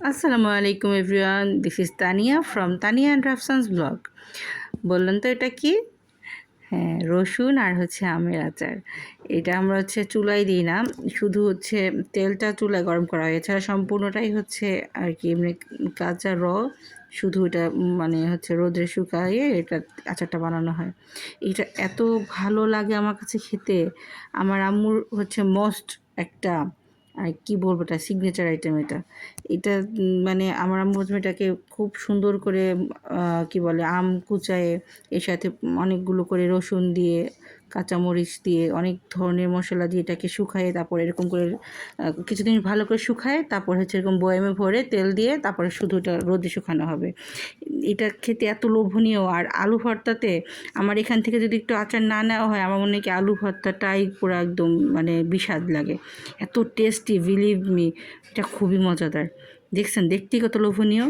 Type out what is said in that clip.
আসসালামু আলাইকুম everyone, this is Tania from Tania and Rafsan's blog. বললেন তো এটা কি? হ্যাঁ, রসুন আর আমের আচার। এটা আমরা চুলায় দিই না, শুধু তেলটা চুলায় গরম করা হয়। এছাড়া সম্পূর্ণটাই আর কি এমনি কাঁচা শুধু এটা মানে রোদে শুকাইয়ে এটা আচারটা বানানো হয়। এটা এত ভালো লাগে আমার কাছে খেতে। আমার আম্মুর মস্ট একটা, আর কি বলবো, এটা সিগনেচার আইটেম। এটা মানে আমার আম্মু এটাকে খুব সুন্দর করে কি বলে, আম কুচায়ে এর সাথে অনেকগুলো করে রসুন দিয়ে, কাঁচামরিচ দিয়ে, অনেক ধরনের মশলা দিয়ে এটাকে শুকায়ে, তারপর এরকম করে কিছুদিন ভালো করে শুকায়, তারপর এরকম বয়ামে ভরে তেল দিয়ে তারপরে শুধু এটা রোদে শুকানো হবে। এটা খেতে এত লোভনীয়। আর আলু ভর্তাতে আমার এখান থেকে যদি একটু আচার না নেওয়া হয়, আমার মনে হয় কি আলু ভর্তাটাই পুরো একদম মানে বিস্বাদ লাগে। এত টেস্টি, বিলিভ মি, এটা খুবই মজাদার। দেখছেন, দেখতেই কত লোভনীয়।